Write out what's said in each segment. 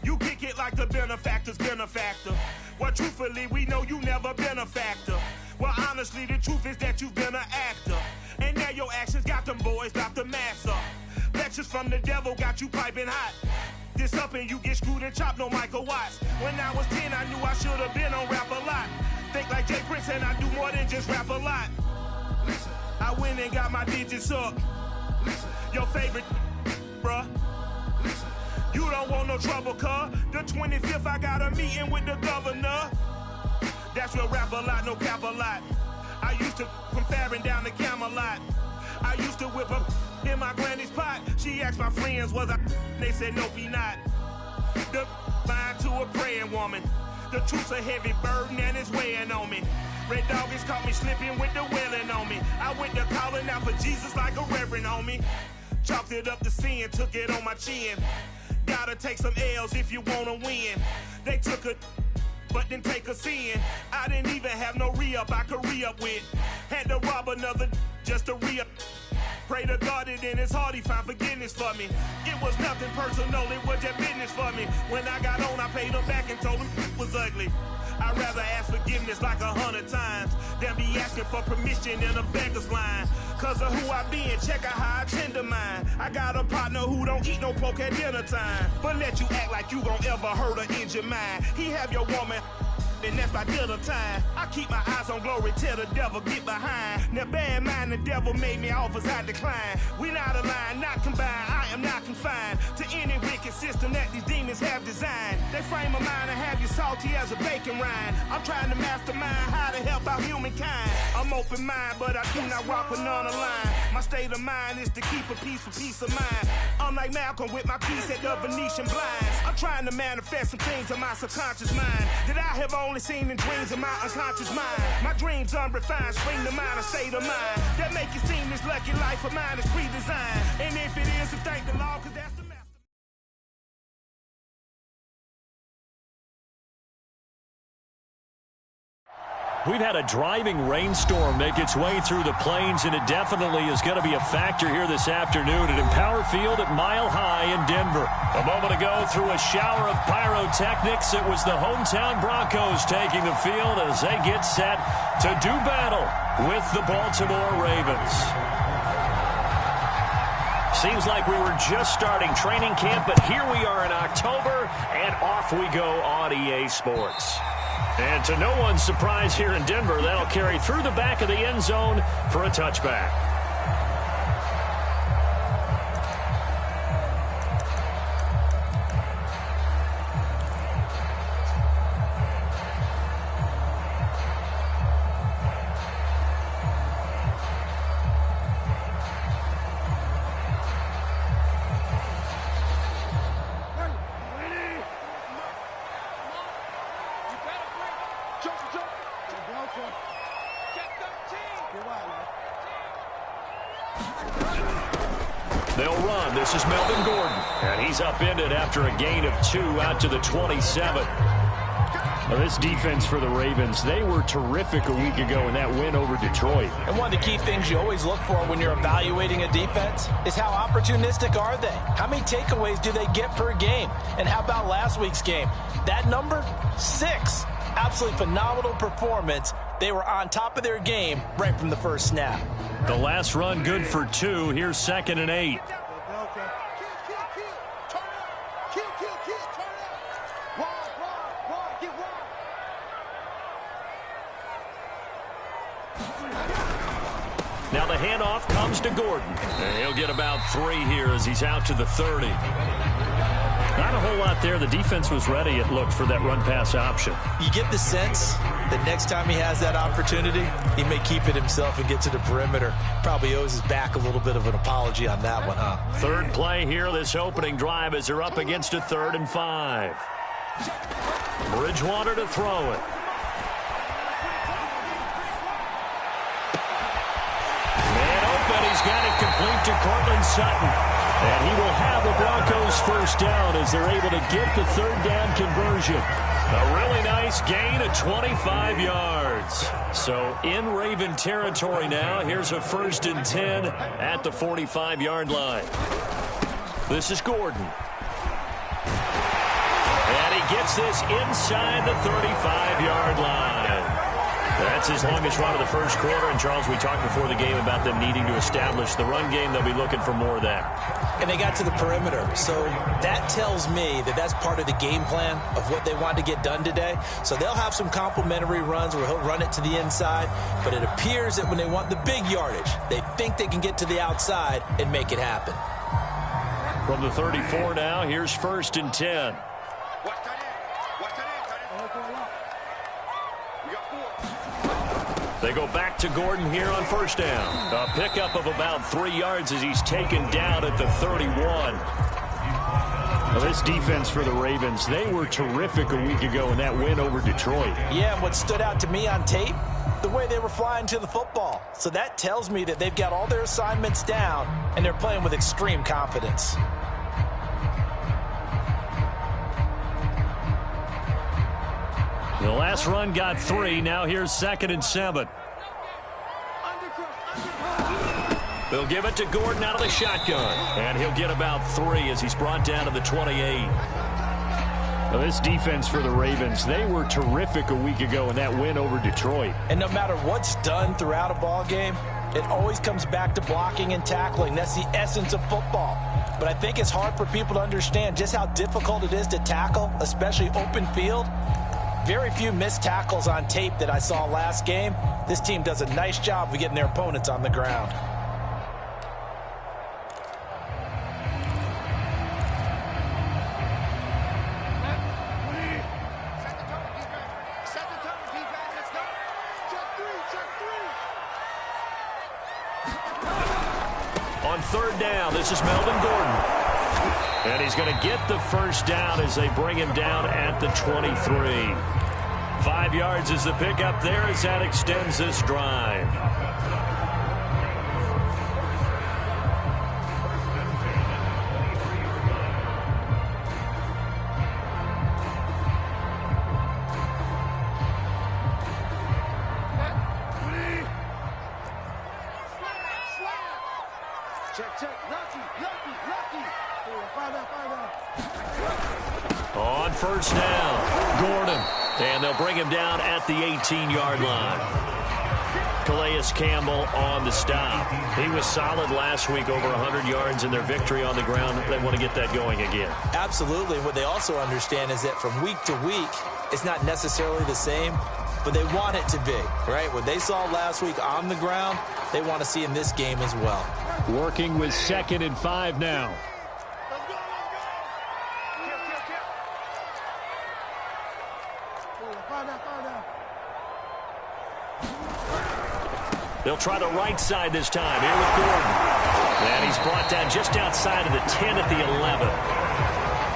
You kick it like the benefactor's been a factor. Well, truthfully, we know you never been a factor. Well, honestly, the truth is that you've been an actor. And now your actions got them boys about to mass up. Lectures from the devil got you piping hot. This up and you get screwed and chopped, no Michael Watts. When I was 10, I knew I should have been on rap a lot. Think like Jay Prince and I do more than just rap a lot. Listen, I went and got my digits up. Listen, your favorite, bruh. Listen, you don't want no trouble, cuz. The 25th, I got a meeting with the governor. That's real rap a lot, no cap a lot. I used to from Farron down to Camelot. I used to whip up in my granny's pot. She asked my friends, was I? They said, nope, he not. The line to a praying woman. The truth's a heavy burden and it's weighing on me. Red Doggies caught me slipping with the wailing on me. I went to calling out for Jesus like a reverend homie. Chalked it up to sin, took it on my chin. Gotta take some L's if you wanna win. They took a but didn't take us in. I didn't even have no re-up I could re-up with. Had to rob another just to re-up. Pray to God that in his heart he found forgiveness for me. It was nothing personal, it was just business for me. When I got on, I paid him back and told him it was ugly. I'd rather ask forgiveness like 100 times than be asking for permission in a beggar's line. Cause of who I be and check out how I tend to mine. I got a partner who don't eat no pork at dinner time, but let you act like you gon' ever hurt or injure mine. He have your woman, and that's by dinner time. I keep my eyes on glory till the devil get behind. Now bear in mind the devil made me offers I decline. We not aligned, not combined, I am not confined to any wicked system that these demons have designed. They frame a mind and have you salty as a bacon rind. I'm trying to mastermind how to help out humankind. I'm open mind, but I do not rock with none aligned. My state of mind is to keep a peaceful peace of mind. Unlike Malcolm with my piece at the Venetian blinds. I'm trying to manifest some things in my subconscious mind that I have only seen in dreams of my unconscious mind. My dreams unrefined, spring to mind, a state of mind that make it seem this lucky life of mine is pre-designed. And if it is, to thank the Lord, cause that's the master. We've had a driving rainstorm make its way through the plains, and it definitely is going to be a factor here this afternoon at Empower Field at Mile High in Denver. A moment ago, through a shower of pyrotechnics, it was the hometown Broncos taking the field as they get set to do battle with the Baltimore Ravens. Seems like we were just starting training camp, but here we are in October, and off we go on EA Sports. And to no one's surprise here in Denver, that'll carry through the back of the end zone for a touchback. They'll run. This is Melvin Gordon. And he's upended after a gain of 2 out to the 27. Well, this defense for the Ravens, they were terrific a week ago in that win over Detroit. And one of the key things you always look for when you're evaluating a defense is how opportunistic are they? How many takeaways do they get per game? And how about last week's game? That number, 6. Absolutely phenomenal performance. They were on top of their game right from the first snap. The last run good for 2. Here's 2nd and 8. Now the handoff comes to Gordon. And he'll get about 3 here as he's out to the 30. Not a whole lot there. The defense was ready, it looked, for that run-pass option. You get the sense that next time he has that opportunity, he may keep it himself and get to the perimeter. Probably owes his back a little bit of an apology on that one, huh? Third play here, this opening drive, as they're up against a 3rd and 5. Bridgewater to throw it. Man open, he's got it complete to Cortland Sutton. And he will have the Broncos first down as they're able to get the 3rd down conversion. A really nice gain of 25 yards. So in Raven territory now. Here's a 1st and 10 at the 45-yard line. This is Gordon. gets this inside the 35-yard line. That's his longest run of the first quarter. And, Charles, we talked before the game about them needing to establish the run game. They'll be looking for more of that. And they got to the perimeter. So that tells me that that's part of the game plan of what they want to get done today. So they'll have some complementary runs where he'll run it to the inside. But it appears that when they want the big yardage, they think they can get to the outside and make it happen. From the 34 now, here's 1st and 10. They go back to Gordon here on 1st down. A pickup of about 3 yards as he's taken down at the 31. Well, this defense for the Ravens, they were terrific a week ago in that win over Detroit. Yeah, and what stood out to me on tape, the way they were flying to the football. So that tells me that they've got all their assignments down, and they're playing with extreme confidence. The last run got 3. Now here's 2nd and 7. They'll give it to Gordon out of the shotgun. And he'll get about 3 as he's brought down to the 28. Well, this defense for the Ravens, they were terrific a week ago in that win over Detroit. And no matter what's done throughout a ball game, it always comes back to blocking and tackling. That's the essence of football. But I think it's hard for people to understand just how difficult it is to tackle, especially open field. Very few missed tackles on tape that I saw last game. This team does a nice job of getting their opponents on the ground. On 3rd down, this is Melvin Gordon. And he's going to get the 1st down as they bring him down at the 23. 5 yards is the pickup there as that extends this drive. On 1st down, Gordon. And they'll bring him down at the 18-yard line. Calais Campbell on the stop. He was solid last week, over 100 yards in their victory on the ground. They want to get that going again. Absolutely. What they also understand is that from week to week, it's not necessarily the same, but they want it to be, right? What they saw last week on the ground, they want to see in this game as well. Working with 2nd and 5 now. They'll try the right side this time. Here with Gordon. And he's brought down just outside of the 10 at the 11.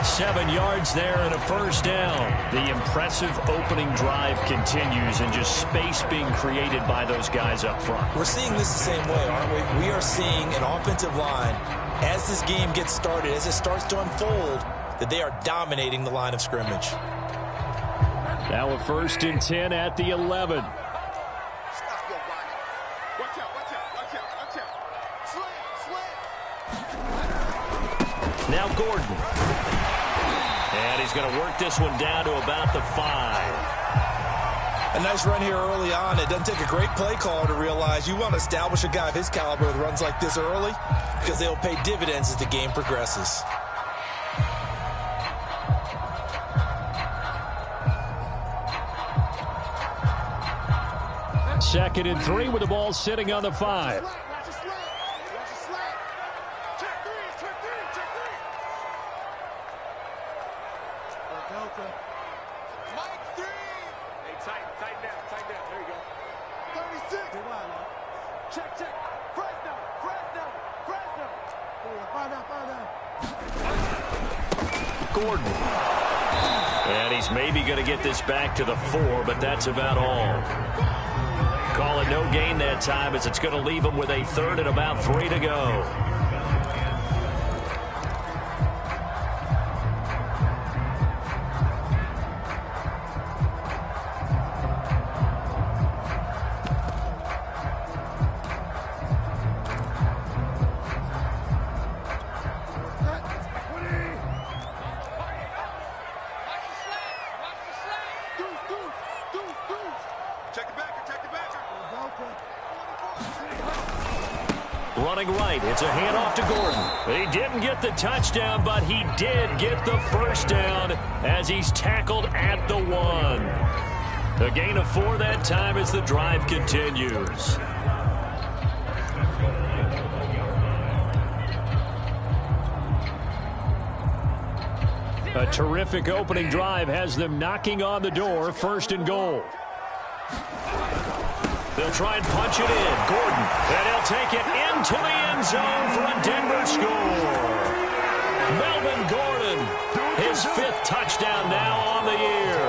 7 yards there and a 1st down. The impressive opening drive continues and just space being created by those guys up front. We're seeing this the same way, aren't we? We are seeing an offensive line, as this game gets started, as it starts to unfold, that they are dominating the line of scrimmage. Now a 1st and 10 at the 11. Now Gordon. And he's going to work this one down to about the 5. A nice run here early on. It doesn't take a great play caller to realize you want to establish a guy of his caliber with runs like this early because they'll pay dividends as the game progresses. Second and 3 with the ball sitting on the 5. Gordon. And he's maybe going to get this back to the 4, but that's about all. Call it no gain that time as it's going to leave him with a 3rd and about 3 to go. Running right, it's a handoff to Gordon. He didn't get the touchdown, but he did get the first down as he's tackled at the 1. A gain of 4 that time as the drive continues. A terrific opening drive has them knocking on the door, 1st and goal. They'll try and punch it in. Gordon, and he'll take it into the end zone for a Denver score. Melvin Gordon, his 5th touchdown now on the year.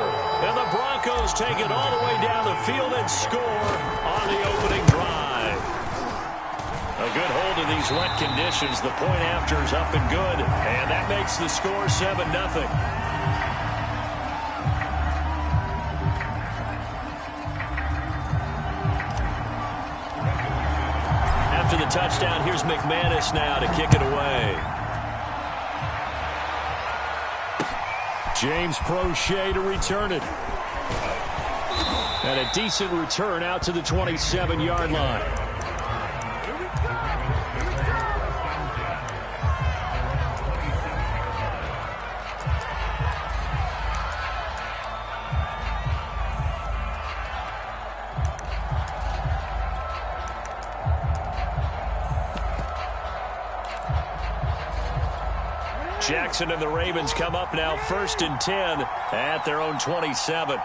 And the Broncos take it all the way down the field and score on the opening drive. A good hold in these wet conditions. The point after is up and good, and that makes the score 7-0. After the touchdown, here's McManus now to kick it away. James Prochet to return it. And a decent return out to the 27-yard line. Jackson and the Ravens come up now 1st and 10 at their own 27.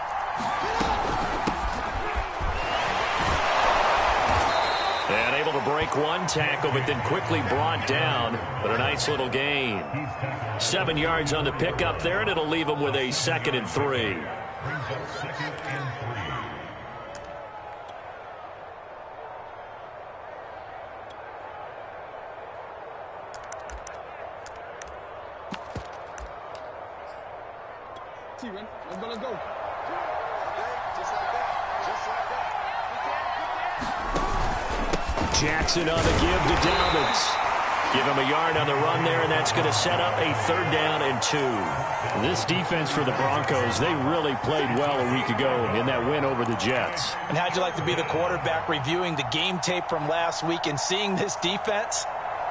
And able to break one tackle, but then quickly brought down. But a nice little gain. 7 yards on the pickup there, and it'll leave them with a 2nd and 3. Let's go. Jackson on the give to Dalvins. Give him a yard on the run there, and that's going to set up a 3rd down and 2. This defense for the Broncos, they really played well a week ago in that win over the Jets. And how'd you like to be the quarterback reviewing the game tape from last week and seeing this defense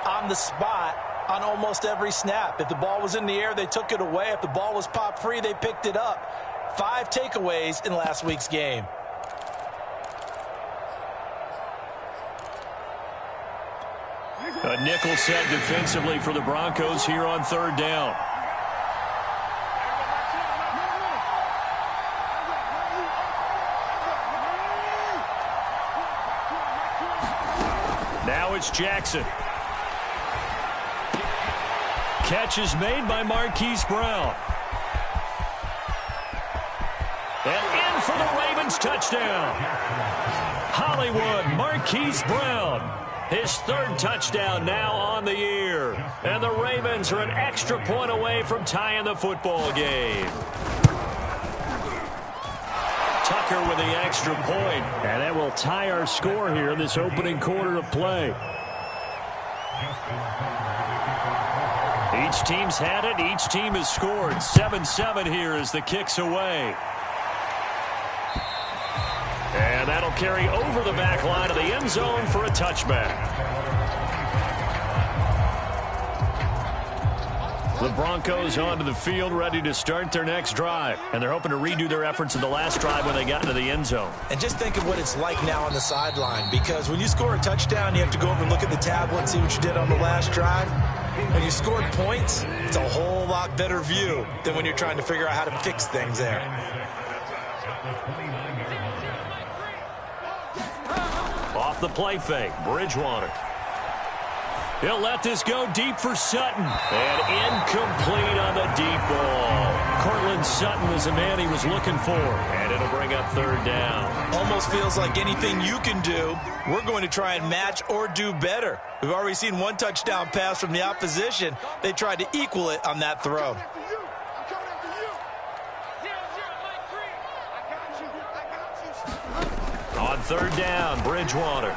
on the spot on almost every snap? If the ball was in the air, they took it away. If the ball was popped free, they picked it up. 5 takeaways in last week's game. A nickel set defensively for the Broncos here on 3rd down. Now it's Jackson. Catch is made by Marquise Brown. And in for the Ravens touchdown. Hollywood, Marquise Brown. His 3rd touchdown now on the year. And the Ravens are an extra point away from tying the football game. Tucker with the extra point. And that will tie our score here in this opening quarter of play. Each team's had it. Each team has scored. 7-7 here as the kick's away. And that'll carry over the back line of the end zone for a touchback. The Broncos onto the field ready to start their next drive. And they're hoping to redo their efforts in the last drive when they got into the end zone. And just think of what it's like now on the sideline, because when you score a touchdown, you have to go over and look at the tablet and see what you did on the last drive. When you scored points, it's a whole lot better view than when you're trying to figure out how to fix things there. Off the play fake, Bridgewater. He'll let this go deep for Sutton. And incomplete on the deep ball. Cortland Sutton is the man he was looking for. And it'll bring up 3rd down. Almost feels like anything you can do, we're going to try and match or do better. We've already seen one touchdown pass from the opposition. They tried to equal it on that throw. On 3rd down, Bridgewater.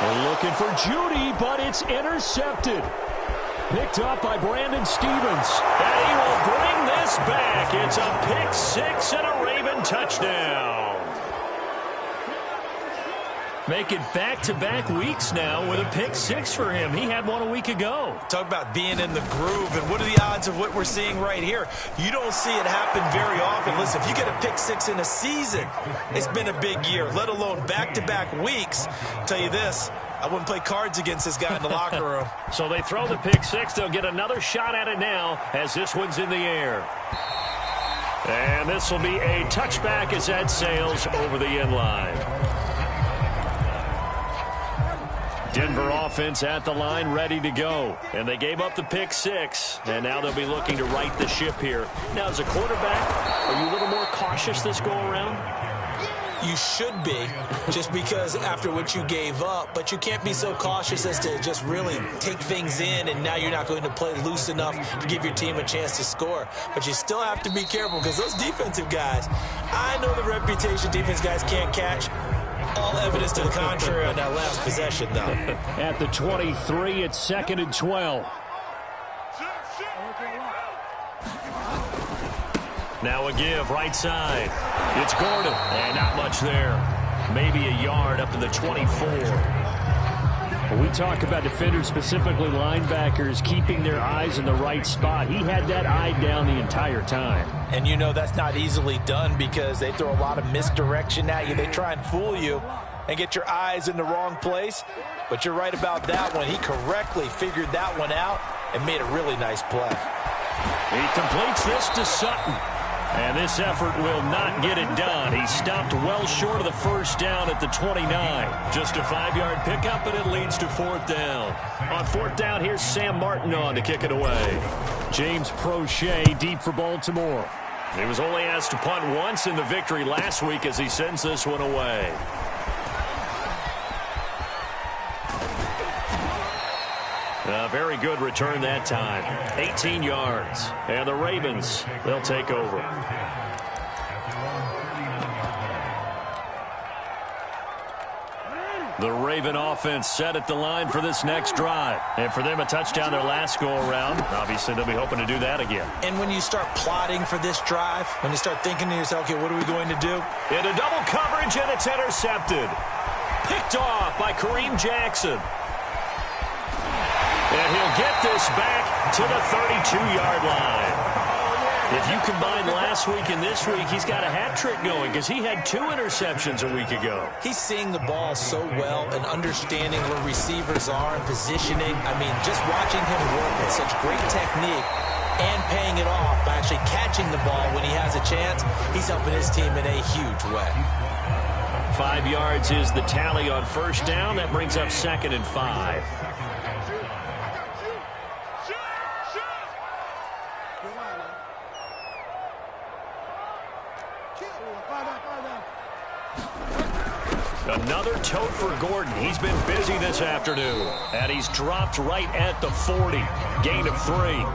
We're looking for Judy, but it's intercepted. Picked up by Brandon Stevens. And he will bring this back. It's a pick 6 and a Raven touchdown. Make it back-to-back weeks now with a pick six for him. He had one a week ago. Talk about being in the groove, and what are the odds of what we're seeing right here? You don't see it happen very often. Listen, if you get a pick six in a season, it's been a big year, let alone back-to-back weeks. I'll tell you this, I wouldn't play cards against this guy in the locker room. So they throw the pick six. They'll get another shot at it now as this one's in the air. And this will be a touchback as that sails over the end line. Denver offense at the line, ready to go. And they gave up the pick six, and now they'll be looking to right the ship here. Now, as a quarterback, are you a little more cautious this go-around? You should be, just because after what you gave up, but you can't be so cautious as to just really take things in, and now you're not going to play loose enough to give your team a chance to score. But you still have to be careful, because those defensive guys, I know the reputation defense guys can't catch. All evidence to the contrary on that last possession, though. At the 23, it's 2nd and 12. Now a give, right side. It's Gordon, and not much there. Maybe a yard up to the 24. When we talk about defenders, specifically linebackers, keeping their eyes in the right spot, he had that eye down the entire time. And you know that's not easily done because they throw a lot of misdirection at you. They try and fool you and get your eyes in the wrong place. But you're right about that one. He correctly figured that one out and made a really nice play. He completes this to Sutton. And this effort will not get it done. He stopped well short of the first down at the 29. Just a 5-yard pickup, and it leads to 4th down. On 4th down, here's Sam Martin on to kick it away. James Prochet deep for Baltimore. He was only asked to punt once in the victory last week as he sends this one away. A very good return that time. 18 yards. And the Ravens, they'll take over. The Raven offense set at the line for this next drive. And for them, a touchdown their last go-around. Obviously, they'll be hoping to do that again. And when you start plotting for this drive, when you start thinking to yourself, okay, what are we going to do? Into double coverage, and it's intercepted. Picked off by Kareem Jackson. And he'll get this back to the 32-yard line. If you combine last week and this week, he's got a hat trick going because he had 2 interceptions a week ago. He's seeing the ball so well and understanding where receivers are and positioning. I mean, just watching him work with such great technique and paying it off by actually catching the ball when he has a chance, he's helping his team in a huge way. 5 yards is the tally on first down. That brings up 2nd and 5. Another tote for Gordon. He's been busy this afternoon. And he's dropped right at the 40. Gain of 3.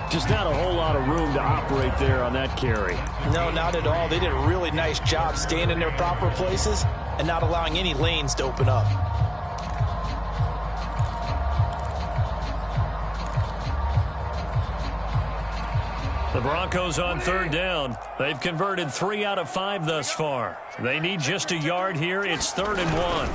Just not a whole lot of room to operate there on that carry. No, not at all. They did a really nice job staying in their proper places and not allowing any lanes to open up. The Broncos on 3rd down. They've converted 3 out of 5 thus far. They need just a yard here. It's 3rd and 1.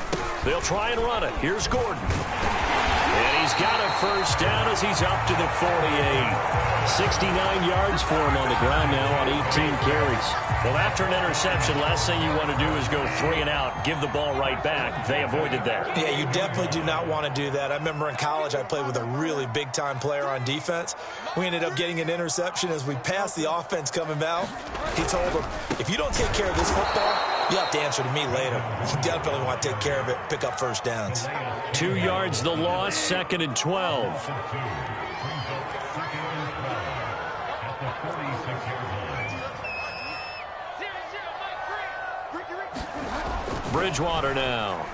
They'll try and run it. Here's Gordon. And he's got a first down as he's up to the 48. 69 yards for him on the ground now on 18 carries. Well, after an interception, last thing you want to do is go 3 and out, give the ball right back. They avoided that. Yeah, you definitely do not want to do that. I remember in college I played with a really big-time player on defense. We ended up getting an interception as we passed the offense coming out. He told him, if you don't take care of this football, you have to answer to me later. You definitely want to take care of it, pick up first downs. 2 yards the loss, 2nd and 12. Bridgewater now.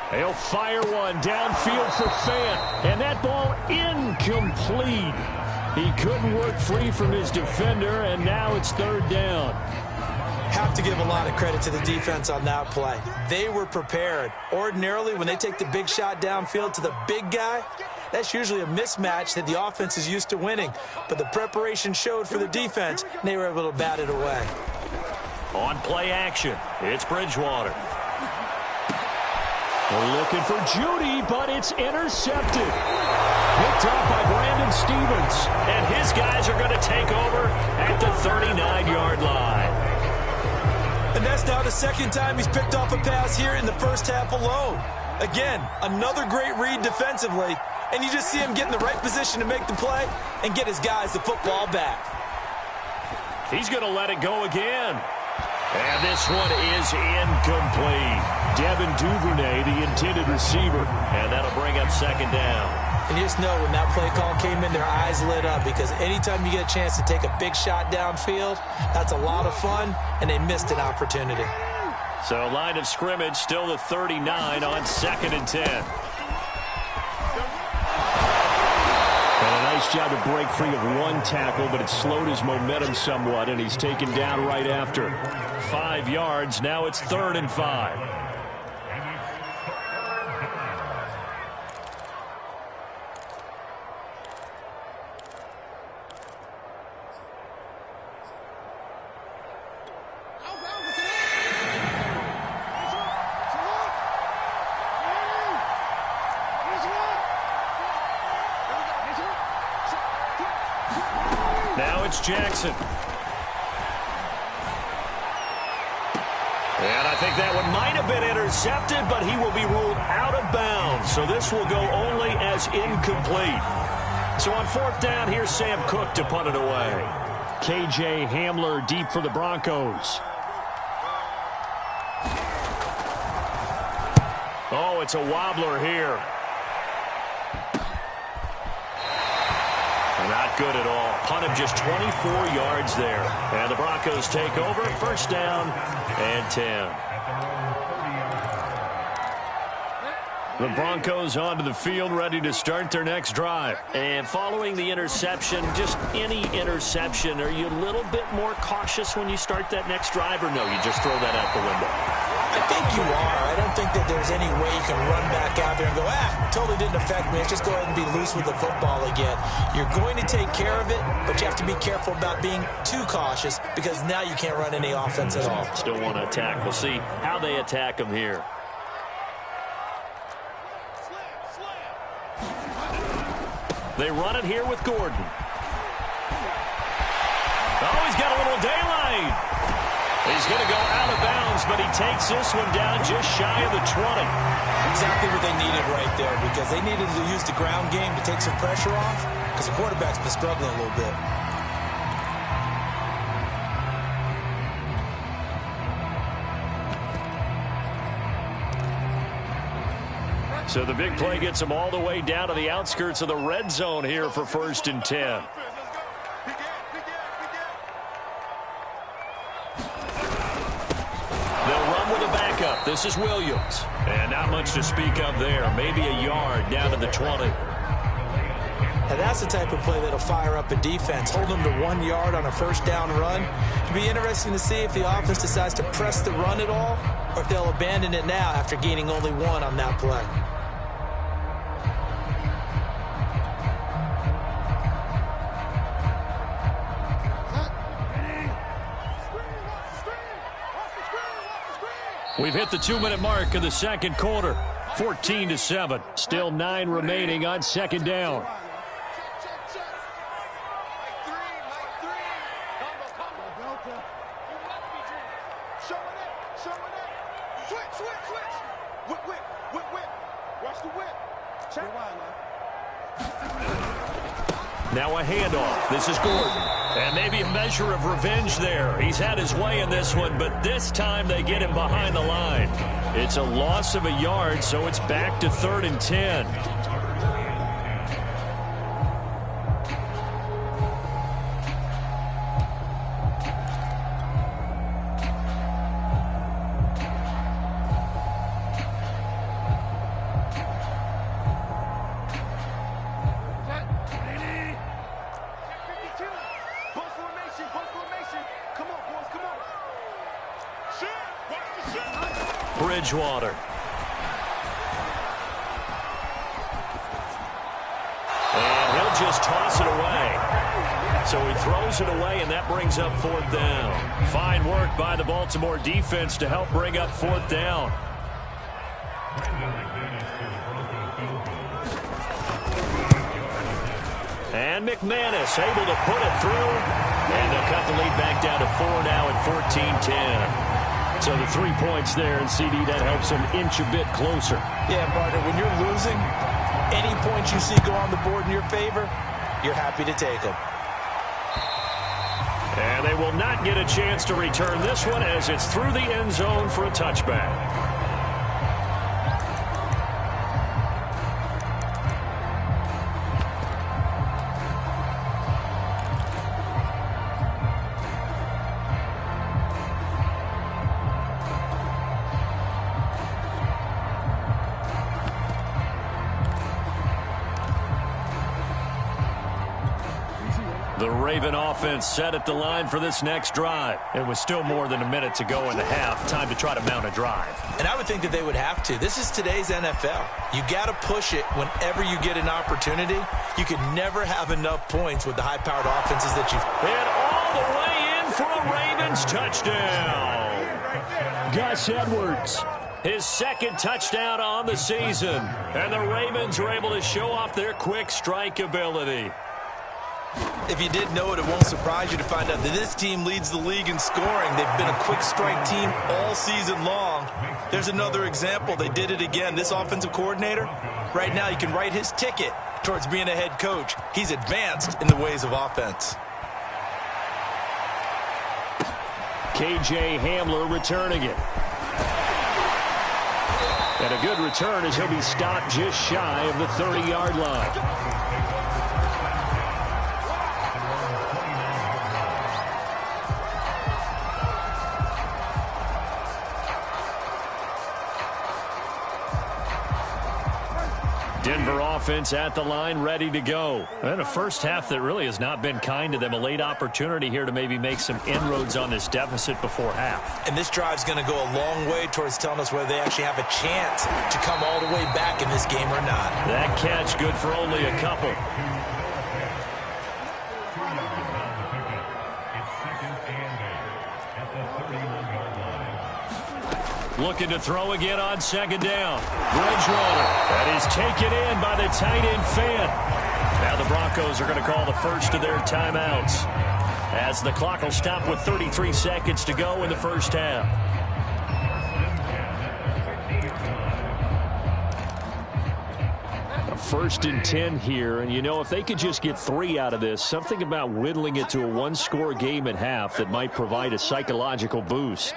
He'll fire one downfield for Fant. And that ball incomplete. He couldn't work free from his defender, and now it's 3rd down. Have to give a lot of credit to the defense on that play. They were prepared. Ordinarily, when they take the big shot downfield to the big guy, that's usually a mismatch that the offense is used to winning. But the preparation showed for the defense, and they were able to bat it away. On play action, it's Bridgewater. They're looking for Judy, but it's intercepted. Picked up by Brandon Stevens. And his guys are going to take over at the 39-yard line. And that's now the second time he's picked off a pass here in the first half alone. Again, another great read defensively. And you just see him get in the right position to make the play and get his guys the football back. He's going to let it go again. And this one is incomplete. Devin Duvernay, the intended receiver. And that'll bring up second down. And you just know when that play call came in, their eyes lit up, because anytime you get a chance to take a big shot downfield, that's a lot of fun, and they missed an opportunity. So line of scrimmage still the 39 on 2nd and 10. And a nice job to break free of one tackle, but it slowed his momentum somewhat, and he's taken down right after. 5 yards. Now it's 3rd and 5. Jackson. And I think that one might have been intercepted, but he will be ruled out of bounds. So this will go only as incomplete. So on 4th down, here's Sam Cook to punt it away. KJ Hamler deep for the Broncos. Oh, it's a wobbler here. Not good at all. Punt him just 24 yards there. And the Broncos take over. 1st down and 10. The Broncos onto the field, ready to start their next drive. And following the interception, just any interception, are you a little bit more cautious when you start that next drive, or no, you just throw that out the window? I think you are. I don't think that there's any way you can run back out there and go, totally didn't affect me. Let's just go ahead and be loose with the football again. You're going to take care of it, but you have to be careful about being too cautious, because now you can't run any offense at all. Still want to attack. We'll see how they attack him here. They run it here with Gordon. Oh, he's got a little daylight. He's going to go out of bounds, but he takes this one down just shy of the 20. Exactly what they needed right there, because they needed to use the ground game to take some pressure off, because the quarterback's been struggling a little bit. So the big play gets them all the way down to the outskirts of the red zone here for 1st and 10. They'll run with a backup. This is Williams. And not much to speak of there. Maybe a yard down to the 20. And that's the type of play that'll fire up a defense. Hold them to 1 yard on a 1st down run. It'll be interesting to see if the offense decides to press the run at all, or if they'll abandon it now after gaining only 1 on that play. We've hit the 2-minute mark of the 2nd quarter. 14-7. Still 9 remaining on 2nd down. Now a handoff. This is Gordon. And maybe a measure of revenge there. He's had his way in this one, but this time they get him behind the line. It's a loss of a yard, so it's back to 3rd and 10. Bridgewater. And he'll just toss it away. So he throws it away, and that brings up 4th down. Fine work by the Baltimore defense to help bring up 4th down. And McManus able to put it through. And they'll cut the lead back down to 4 now at 14-10. So the 3 points there, and CD, that helps them inch a bit closer. Yeah, partner, when you're losing, any points you see go on the board in your favor, you're happy to take them. And they will not get a chance to return this one as it's through the end zone for a touchback. The Raven offense set at the line for this next drive. It was still more than a minute to go in the half. Time to try to mount a drive. And I would think that they would have to. This is today's NFL. You got to push it whenever you get an opportunity. You could never have enough points with the high-powered offenses that you've... And all the way in for a Ravens touchdown. Gus Edwards, his second touchdown on the season. And the Ravens are able to show off their quick strike ability. If you didn't know it, it won't surprise you to find out that this team leads the league in scoring. They've been a quick strike team all season long. There's another example. They did it again. This offensive coordinator, right now you can write his ticket towards being a head coach. He's advanced in the ways of offense. KJ Hamler returning it. And a good return as he'll be stopped just shy of the 30-yard line. Denver offense at the line, ready to go. And a first half that really has not been kind to them. A late opportunity here to maybe make some inroads on this deficit before half. And this drive's going to go a long way towards telling us whether they actually have a chance to come all the way back in this game or not. That catch good for only a couple. Looking to throw again on second down. Bridgewater. That is taken in by the tight end fan. Now the Broncos are going to call the first of their timeouts, as the clock will stop with 33 seconds to go in the first half. A 1st and 10 here, and you know, if they could just get 3 out of this, something about whittling it to a one-score game at half that might provide a psychological boost.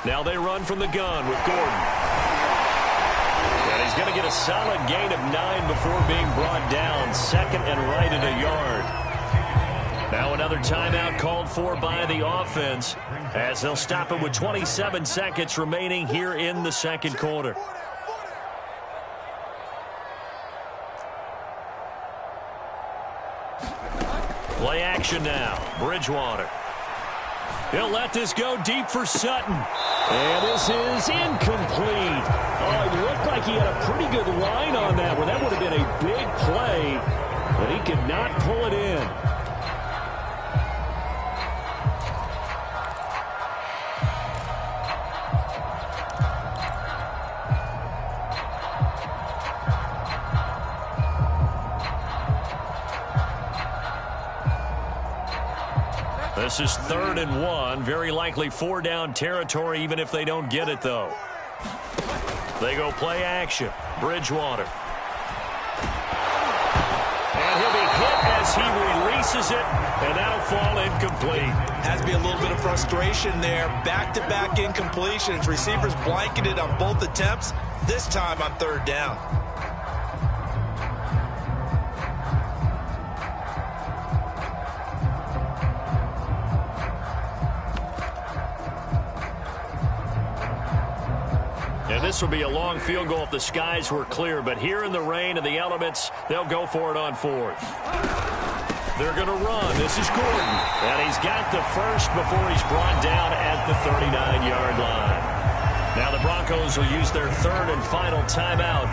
Now they run from the gun with Gordon. And he's going to get a solid gain of 9 before being brought down. 2nd and right at a yard. Now another timeout called for by the offense, as they'll stop it with 27 seconds remaining here in the second quarter. Play action now. Bridgewater. He'll let this go deep for Sutton. And this is incomplete. Oh, it looked like he had a pretty good line on that one. That would have been a big play, but he could not pull it in. This is 3rd and 1. Very likely 4-down territory, even if they don't get it, though. They go play action. Bridgewater. And he'll be hit as he releases it, and that'll fall incomplete. Has to be a little bit of frustration there. Back-to-back incompletions. Receivers blanketed on both attempts, this time on 3rd down. And this will be a long field goal if the skies were clear. But here in the rain and the elements, they'll go for it on 4th. They're going to run. This is Gordon. And he's got the first before he's brought down at the 39-yard line. Now the Broncos will use their 3rd and final timeout,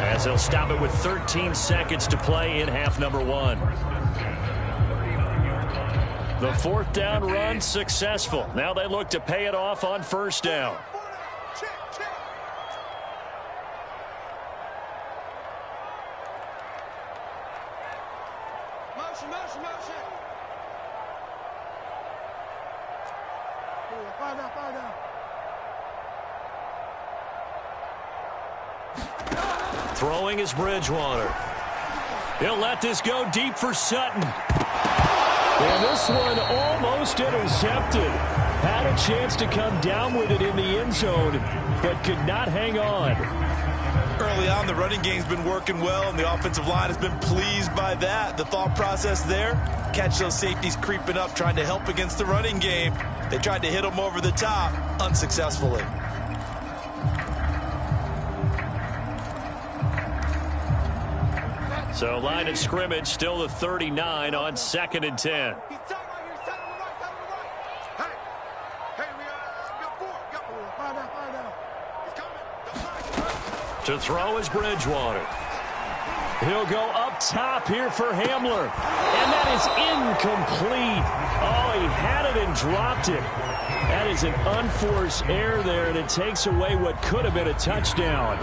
as they'll stop it with 13 seconds to play in half number 1. The fourth down run successful. Now they look to pay it off on first down. Throwing is Bridgewater. He'll let this go deep for Sutton. And this one almost intercepted. Had a chance to come down with it in the end zone, but could not hang on. Early on, the running game's been working well, and the offensive line has been pleased by that. The thought process there, catch those safeties creeping up, trying to help against the running game. They tried to hit them over the top, unsuccessfully. So line of scrimmage still the 39 on 2nd and 10. To throw is Bridgewater. He'll go up top here for Hamler. And that is incomplete. Oh, he had it and dropped it. That is an unforced error there, and it takes away what could have been a touchdown.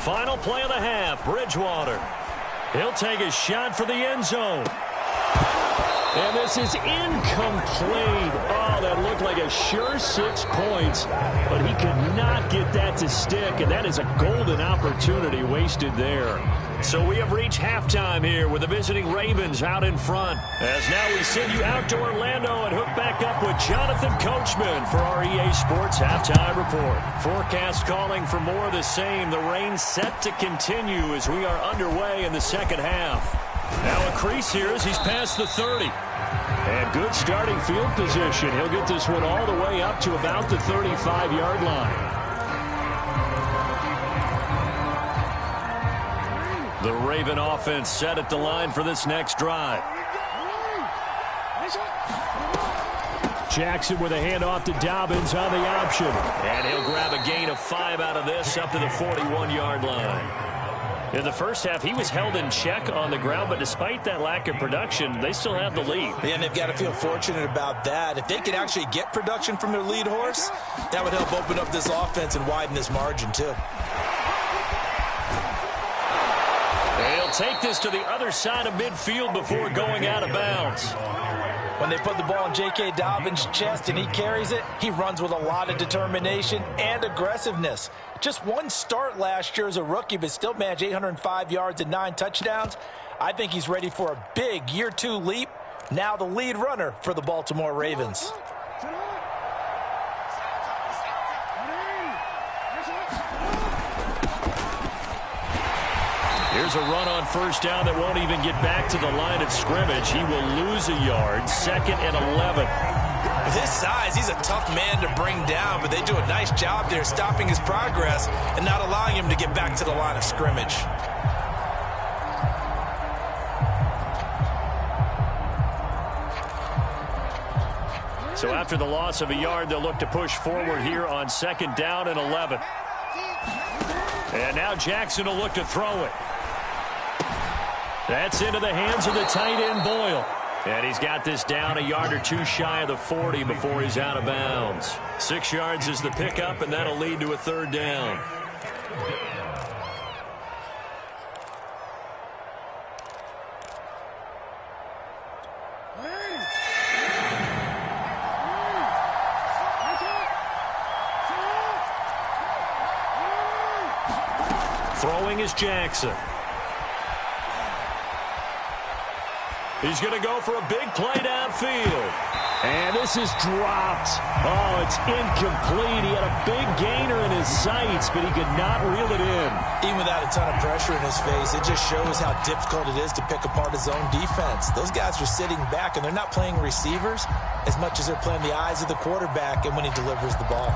Final play of the half, Bridgewater. He'll take a shot for the end zone. And this is incomplete. Oh, that looked like a sure 6 points, but he could not get that to stick, and that is a golden opportunity wasted there. So we have reached halftime here with the visiting Ravens out in front. As now we send you out to Orlando and hook back up with Jonathan Coachman for our EA Sports Halftime Report. Forecast calling for more of the same. The rain set to continue as we are underway in the second half. Now a crease here as he's past the 30. And good starting field position. He'll get this one all the way up to about the 35-yard line. The Raven offense set at the line for this next drive. Jackson with a handoff to Dobbins on the option. And he'll grab a gain of 5 out of this up to the 41-yard line. In the first half, he was held in check on the ground, but despite that lack of production, they still have the lead. And they've got to feel fortunate about that. If they could actually get production from their lead horse, that would help open up this offense and widen this margin, too. They'll take this to the other side of midfield before going out of bounds. When they put the ball in J.K. Dobbins' chest and he carries it, he runs with a lot of determination and aggressiveness. Just one start last year as a rookie, but still managed 805 yards and 9 touchdowns. I think he's ready for a big year 2 leap. Now the lead runner for the Baltimore Ravens. Here's a run on first down that won't even get back to the line of scrimmage. He will lose a yard. 2nd and 11. With his size, he's a tough man to bring down, but they do a nice job there stopping his progress and not allowing him to get back to the line of scrimmage. So after the loss of a yard, they'll look to push forward here on 2nd down and 11. And now Jackson will look to throw it. That's into the hands of the tight end, Boyle. And he's got this down a yard or 2 shy of the 40 before he's out of bounds. 6 yards is the pickup, and that'll lead to a 3rd down. Throwing is Jackson. He's going to go for a big play downfield. And this is dropped. Oh, it's incomplete. He had a big gainer in his sights, but he could not reel it in. Even without a ton of pressure in his face, it just shows how difficult it is to pick apart his own defense. Those guys are sitting back, and they're not playing receivers as much as they're playing the eyes of the quarterback and when he delivers the ball.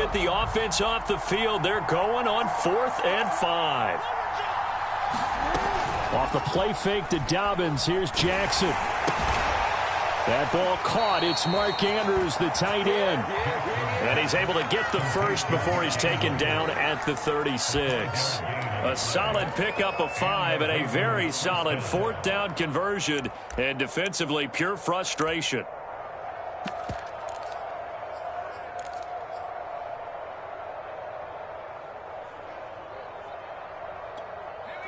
get the offense off the field. They're going on 4th and 5. Off the play fake to Dobbins. Here's Jackson. That ball caught. It's Mark Andrews, the tight end. And he's able to get the first before he's taken down at the 36. A solid pickup of 5 and a very solid 4th down conversion. And defensively, pure frustration.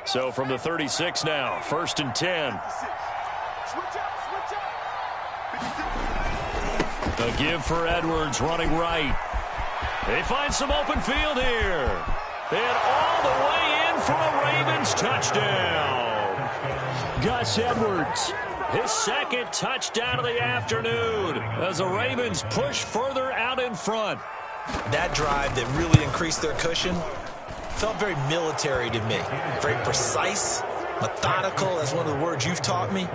So from the 36 now, 1st and 10. A give for Edwards running right. They find some open field here. And all the way in for a Ravens touchdown. Gus Edwards, his 2nd touchdown of the afternoon as the Ravens push further out in front. That drive that really increased their cushion felt very military to me. Very precise, methodical. That's one of the words you've taught me.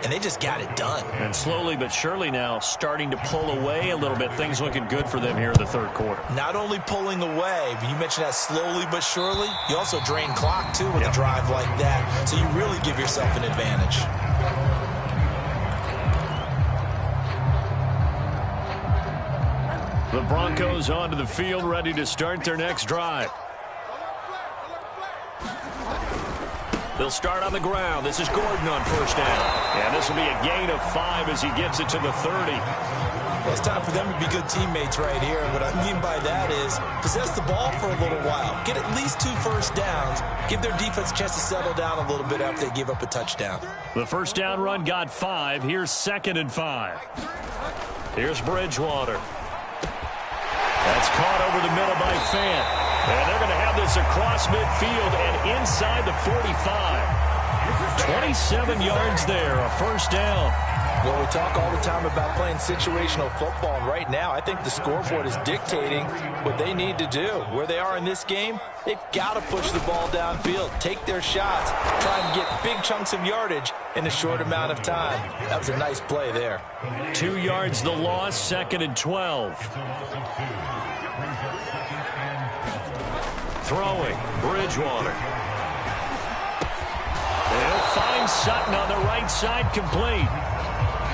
And they just got it done. And slowly but surely now starting to pull away a little bit. Things looking good for them here in the 3rd quarter. Not only pulling away, but you mentioned that slowly but surely. You also drain clock, too, with a drive like that. So you really give yourself an advantage. The Broncos onto the field, ready to start their next drive. They'll start on the ground. This is Gordon on 1st down. And this will be a gain of 5 as he gets it to the 30. Well, it's time for them to be good teammates right here. What I mean by that is possess the ball for a little while. Get at least 2 first downs. Give their defense a chance to settle down a little bit after they give up a touchdown. The 1st down run got 5. Here's 2nd and 5. Here's Bridgewater. That's caught over the middle by Fant. And they're going to have this across midfield and inside the 45. 27 yards there, a 1st down. Well, we talk all the time about playing situational football, and right now I think the scoreboard is dictating what they need to do. Where they are in this game, they've got to push the ball downfield, take their shots, try and get big chunks of yardage in a short amount of time. That was a nice play there. 2 yards the loss, 2nd and 12. Throwing, Bridgewater. They'll find Sutton on the right side, complete.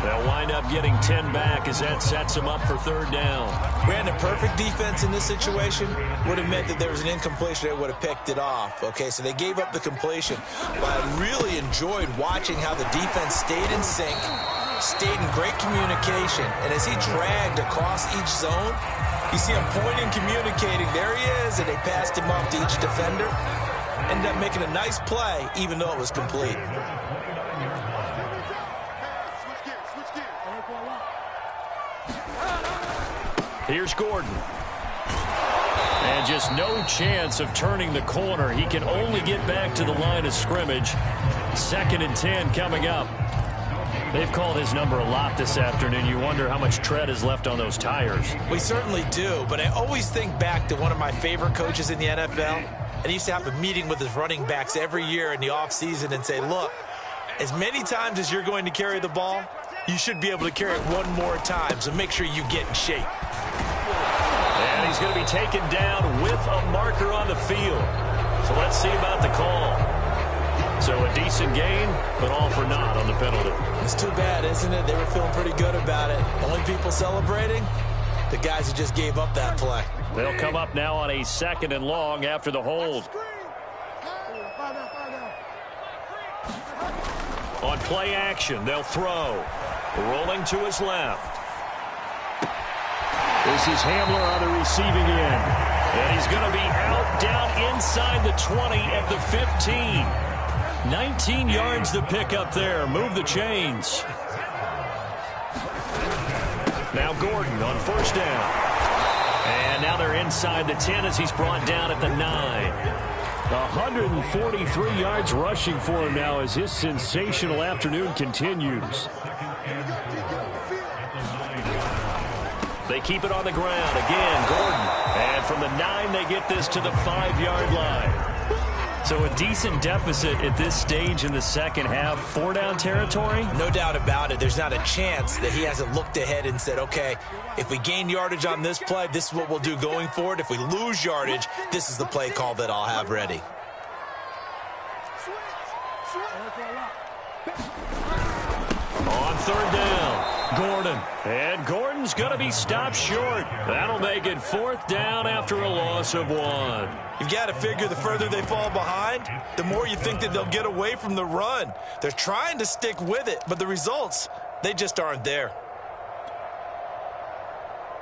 They'll wind up getting 10 back as that sets them up for 3rd down. Brandon, perfect defense in this situation would have meant that there was an incompletion. They would have picked it off. Okay, so they gave up the completion. But I really enjoyed watching how the defense stayed in sync, stayed in great communication. And as he dragged across each zone, you see him pointing, communicating. There he is, and they passed him off to each defender. Ended up making a nice play, even though it was complete. Here's Gordon. And just no chance of turning the corner. He can only get back to the line of scrimmage. 2nd and 10 coming up. They've called his number a lot this afternoon. You wonder how much tread is left on those tires. We certainly do, but I always think back to one of my favorite coaches in the NFL. And he used to have a meeting with his running backs every year in the offseason and say, look, as many times as you're going to carry the ball, you should be able to carry it one more time, so make sure you get in shape. And he's going to be taken down with a marker on the field. So let's see about the call. So a decent gain, but all for naught on the penalty. It's too bad, isn't it? They were feeling pretty good about it. Only people celebrating, the guys who just gave up that play. They'll come up now on a 2nd and long after the hold. On play action, they'll throw. Rolling to his left. This is Hamler on the receiving end. And he's going to be out down inside the 20 at the 15. 19 yards to pick up there. Move the chains. Now Gordon on 1st down. And now they're inside the 10 as he's brought down at the 9. 143 yards rushing for him now as his sensational afternoon continues. They keep it on the ground. Again, Gordon. And from the 9, they get this to the 5-yard line. So a decent deficit at this stage in the second half. 4-down territory? No doubt about it. There's not a chance that he hasn't looked ahead and said, okay, if we gain yardage on this play, this is what we'll do going forward. If we lose yardage, this is the play call that I'll have ready. On 3rd down, Gordon. And Gordon's going to be stopped short. That'll make it 4th down after a loss of 1. You've got to figure the further they fall behind, the more you think that they'll get away from the run. They're trying to stick with it, but the results, they just aren't there.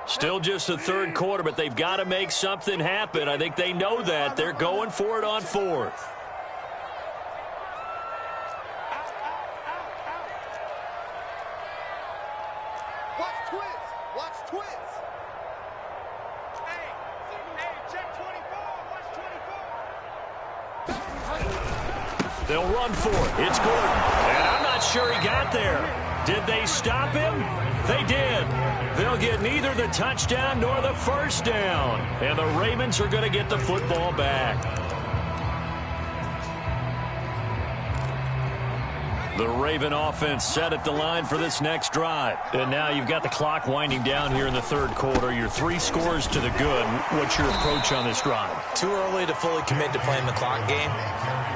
Still just the 3rd quarter, but they've got to make something happen. I think they know that. They're going for it on 4th. They'll run for it. It's Gordon. And I'm not sure he got there. Did they stop him? They did. They'll get neither the touchdown nor the 1st down. And the Ravens are going to get the football back. The Raven offense set at the line for this next drive. And now you've got the clock winding down here in the 3rd quarter. You're 3 scores to the good. What's your approach on this drive? Too early to fully commit to playing the clock game.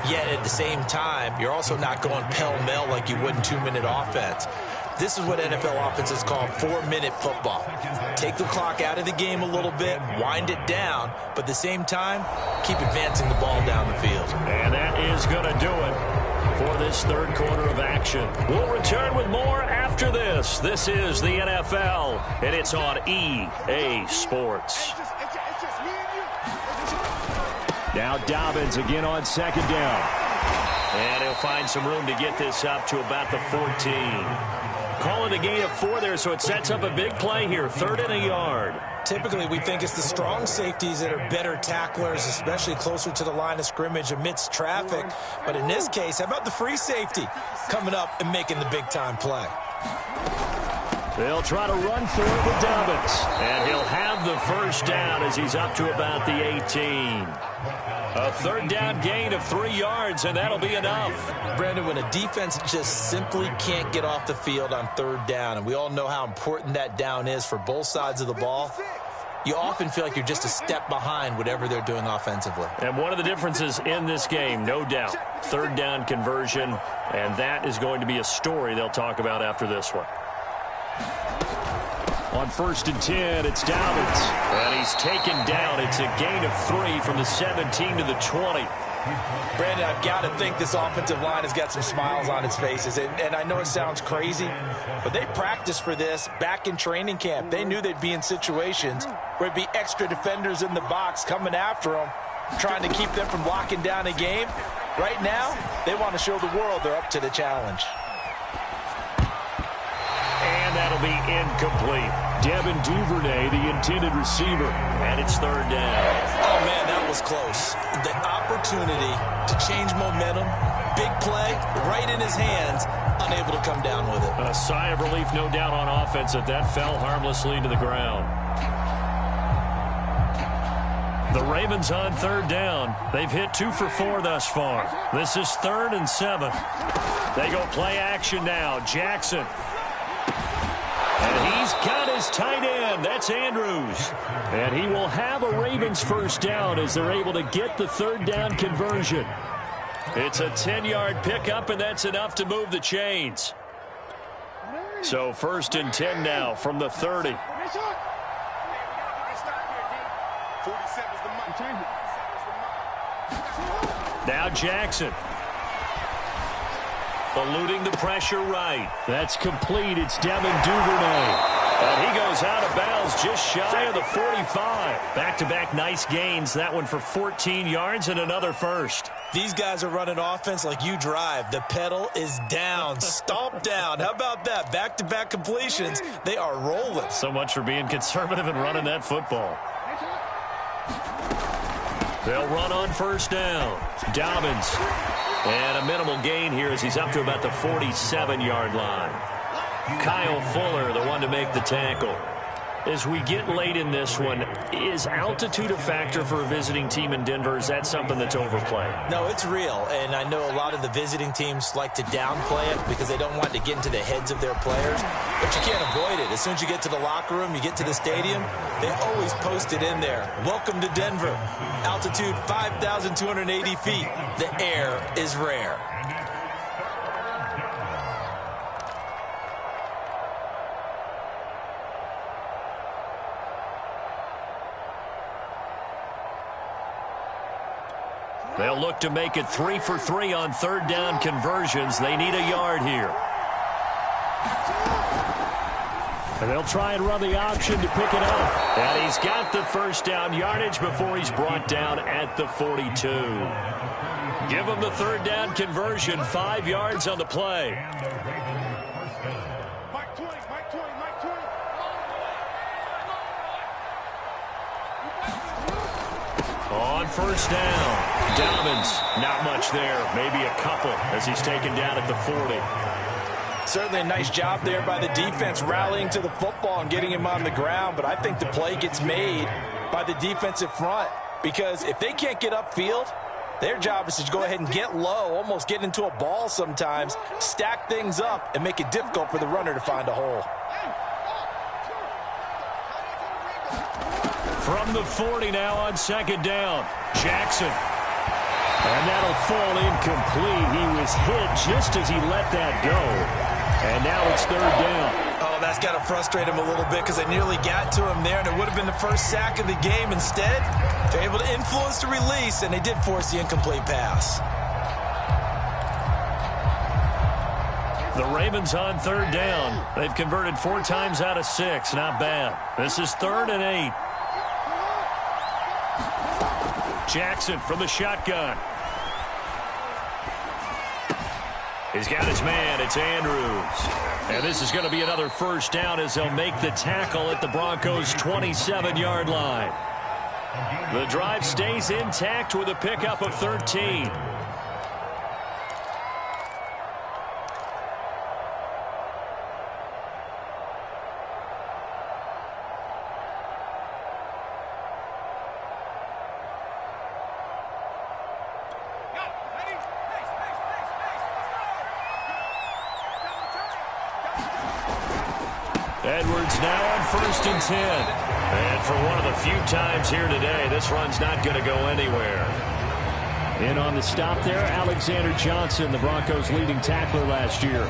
Yet at the same time, you're also not going pell-mell like you would in 2-minute offense. This is what NFL offenses call 4-minute football. Take the clock out of the game a little bit, wind it down, but at the same time, keep advancing the ball down the field. And that is going to do it for this 3rd quarter of action. We'll return with more after this. This is the NFL, and it's on EA Sports. Now Dobbins again on 2nd down. And he'll find some room to get this up to about the 14. Calling a gain of 4 there, so it sets up a big play here. 3rd and a yard. Typically, we think it's the strong safeties that are better tacklers, especially closer to the line of scrimmage amidst traffic. But in this case, how about the free safety coming up and making the big-time play? They'll try to run for it with Dobbins. And he'll have the 1st down as he's up to about the 18. A 3rd down gain of 3 yards, and that'll be enough. Brandon, when a defense just simply can't get off the field on 3rd down, and we all know how important that down is for both sides of the ball, you often feel like you're just a step behind whatever they're doing offensively. And one of the differences in this game, no doubt, 3rd down conversion, and that is going to be a story they'll talk about after this one. On 1st and 10, it's Dobbins. And he's taken down. It's a gain of 3 from the 17 to the 20. Brandon, I've got to think this offensive line has got some smiles on its faces. And I know it sounds crazy, but they practiced for this back in training camp. They knew they'd be in situations where it'd be extra defenders in the box coming after them, trying to keep them from locking down a game. Right now, they want to show the world they're up to the challenge. And that'll be incomplete. Devin Duvernay, the intended receiver, and it's 3rd down. Oh, man, that was close. The opportunity to change momentum, big play, right in his hands, unable to come down with it. A sigh of relief, no doubt, on offense that fell harmlessly to the ground. The Ravens on 3rd down. They've hit 2 for 4 thus far. This is 3rd and 7. They go play action now. Jackson. And he's got his tight end. That's Andrews. And he will have a Ravens 1st down as they're able to get the 3rd down conversion. It's a 10-yard pickup, and that's enough to move the chains. So 1st and 10 now from the 30. Now Jackson. Eluding the pressure right. That's complete. It's Devin Duvernay. And he goes out of bounds just shy of the 45. Back-to-back nice gains. That one for 14 yards and another 1st. These guys are running offense like you drive. The pedal is down. Stomp down. How about that? Back-to-back completions. They are rolling. So much for being conservative and running that football. They'll run on 1st down. Dobbins. And a minimal gain here as he's up to about the 47-yard line. Kyle Fuller, the one to make the tackle. as we get late in this one, is altitude a factor for a visiting team in Denver? Is that something that's overplayed? No, it's real, and I know a lot of the visiting teams like to downplay it because they don't want to get into the heads of their players, but you can't avoid it. As soon as you get to the locker room, you get to the stadium, they always post it in there. Welcome to Denver. Altitude 5,280 feet. The air is rare. They'll look to make it 3 for 3 on third down conversions. They need a yard here. And they'll try and run the option to pick it up. And he's got the first down yardage before he's brought down at the 42. Give him the third down conversion, 5 yards on the play. On first down, Dobbins, not much there, maybe a couple as he's taken down at the 40. Certainly a nice job there by the defense rallying to the football and getting him on the ground, but I think the play gets made by the defensive front because if they can't get upfield, their job is to go ahead and get low, almost get into a ball sometimes, stack things up, and make it difficult for the runner to find a hole. From the 40 now on second down, Jackson. And that'll fall incomplete. He was hit just as he let that go. And now it's third down. Oh, that's got to frustrate him a little bit because they nearly got to him there, and it would have been the first sack of the game. Instead, they're able to influence the release, and they did force the incomplete pass. The Ravens on third down. They've converted 4 times out of 6. Not bad. This is 3rd and 8. Jackson from the shotgun. He's got his man. It's Andrews. And this is going to be another first down as they'll make the tackle at the Broncos' 27-yard line. The drive stays intact with a pickup of 13. Edwards now on 1st and 10. And for one of the few times here today, this run's not going to go anywhere. In on the stop there, Alexander Johnson, the Broncos' leading tackler last year.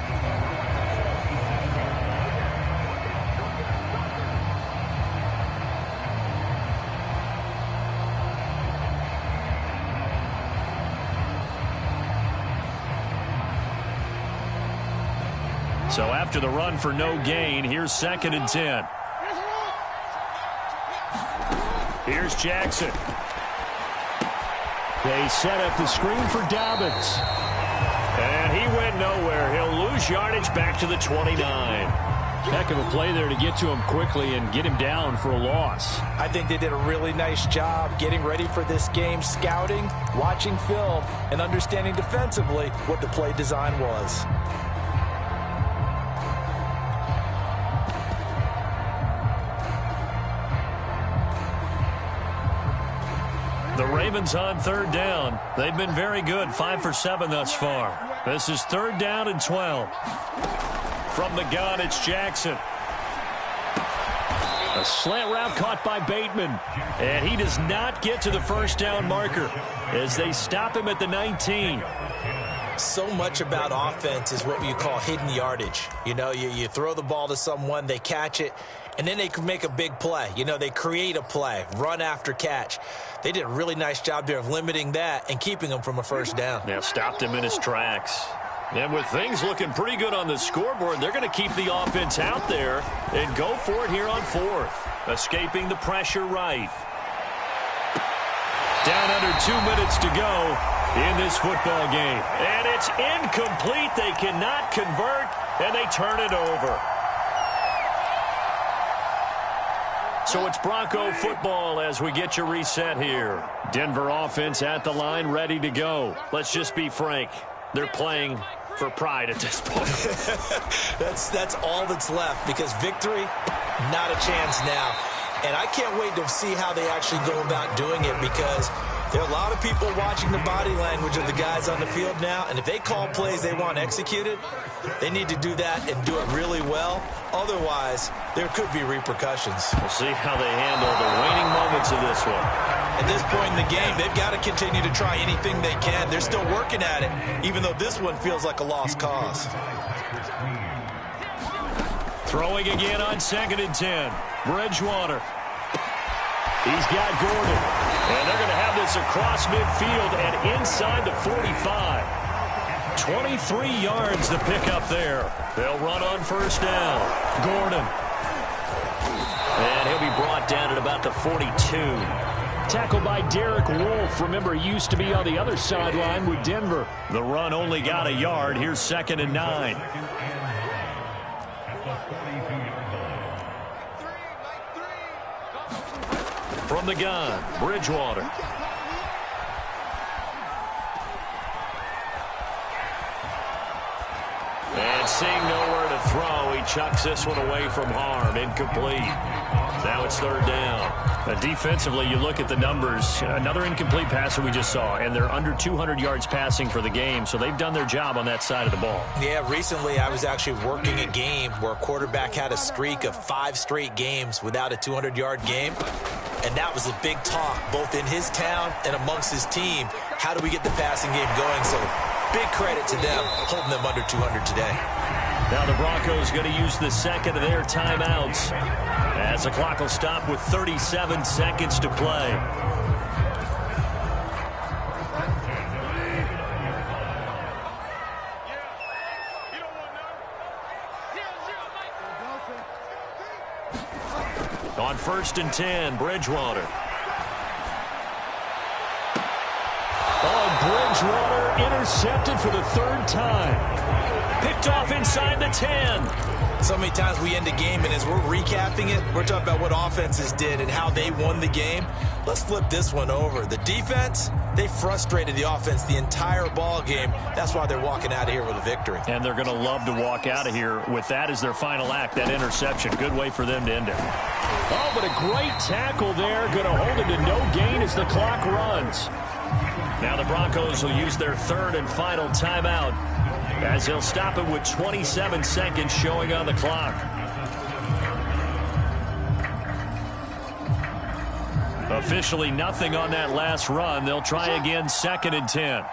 So after the run for no gain, here's 2nd and 10. Here's Jackson. They set up the screen for Dobbins. And he went nowhere. He'll lose yardage back to the 29. Heck of a play there to get to him quickly and get him down for a loss. I think they did a really nice job getting ready for this game, scouting, watching film, and understanding defensively what the play design was. The Ravens on third down. They've been very good, 5 for 7 thus far. This is 3rd down and 12. From the gun, it's Jackson. A slant route caught by Bateman. And he does not get to the first down marker as they stop him at the 19. So much about offense is what you call hidden yardage. You know, you throw the ball to someone, they catch it, and then they can make a big play. You know, they create a play, run after catch. They did a really nice job there of limiting that and keeping him from a first down. Yeah, stopped him in his tracks. And with things looking pretty good on the scoreboard, they're going to keep the offense out there and go for it here on 4th. Escaping the pressure right. Down under 2 minutes to go in this football game. And it's incomplete. They cannot convert, and they turn it over. So it's Bronco football as we get you reset here. Denver offense at the line, ready to go. Let's just be frank. They're playing for pride at this point. That's all that's left, because victory, not a chance now. And I can't wait to see how they actually go about doing it, because there are a lot of people watching the body language of the guys on the field now, and if they call plays they want executed, they need to do that and do it really well. Otherwise, there could be repercussions. We'll see how they handle the waning moments of this one. At this point in the game, they've got to continue to try anything they can. They're still working at it, even though this one feels like a lost cause. Throwing again on 2nd and 10. Bridgewater. He's got Gordon. And they're going to have this across midfield and inside the 45. 23 yards to pick up there. They'll run on 1st down. Gordon. And he'll be brought down at about the 42. Tackled by Derek Wolfe. Remember, he used to be on the other sideline with Denver. The run only got a yard. Here's 2nd and 9. From the gun, Bridgewater. And seeing nowhere to throw, he chucks this one away from harm. Incomplete. Now it's 3rd down. Defensively, you look at the numbers. Another incomplete passer we just saw, and they're under 200 yards passing for the game, so they've done their job on that side of the ball. Yeah, recently I was actually working a game where a quarterback had a streak of 5 straight games without a 200-yard game, and that was a big talk both in his town and amongst his team. How do we get the passing game going? So big credit to them holding them under 200 today. Now the Broncos going to use the second of their timeouts as the clock will stop with 37 seconds to play. On 1st and 10, Bridgewater. Bridgewater intercepted for the 3rd time. Picked off inside the 10. So many times we end a game, and as we're recapping it, we're talking about what offenses did and how they won the game. Let's flip this one over. The defense, they frustrated the offense the entire ball game. That's why they're walking out of here with a victory. And they're going to love to walk out of here with that as their final act, that interception. Good way for them to end it. Oh, but a great tackle there. Going to hold him to no gain as the clock runs. Now the Broncos will use their 3rd and final timeout as they'll stop it with 27 seconds showing on the clock. Officially nothing on that last run. They'll try again 2nd and 10.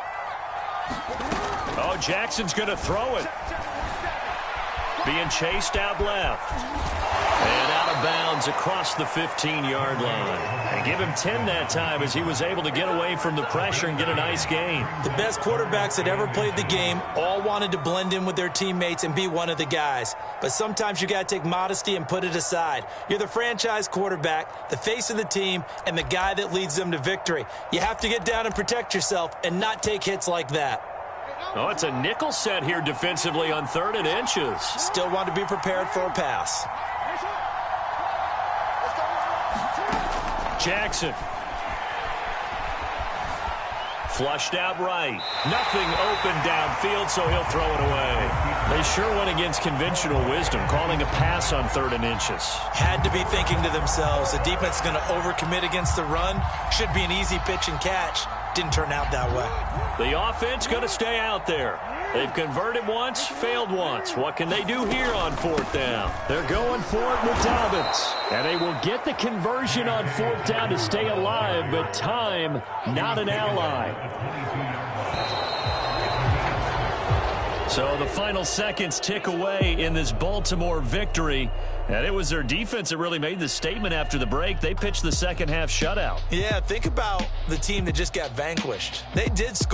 Oh, Jackson's going to throw it. Being chased out left. And out of bounds across the 15-yard line. And give him 10 that time as he was able to get away from the pressure and get a nice gain. The best quarterbacks that ever played the game all wanted to blend in with their teammates and be one of the guys. But sometimes you got to take modesty and put it aside. You're the franchise quarterback, the face of the team, and the guy that leads them to victory. You have to get down and protect yourself and not take hits like that. Oh, it's a nickel set here defensively on 3rd and inches. Still want to be prepared for a pass. Jackson. Flushed out right. Nothing open downfield, so he'll throw it away. They sure went against conventional wisdom, calling a pass on 3rd and inches. Had to be thinking to themselves, the defense is going to overcommit against the run. Should be an easy pitch and catch. Didn't turn out that way. The offense going to stay out there. They've converted once, failed once. What can they do here on 4th down? They're going for it with Dobbins. And they will get the conversion on 4th down to stay alive, but time, not an ally. So the final seconds tick away in this Baltimore victory. And it was their defense that really made the statement after the break. They pitched the second half shutout. Yeah, think about the team that just got vanquished. They did score.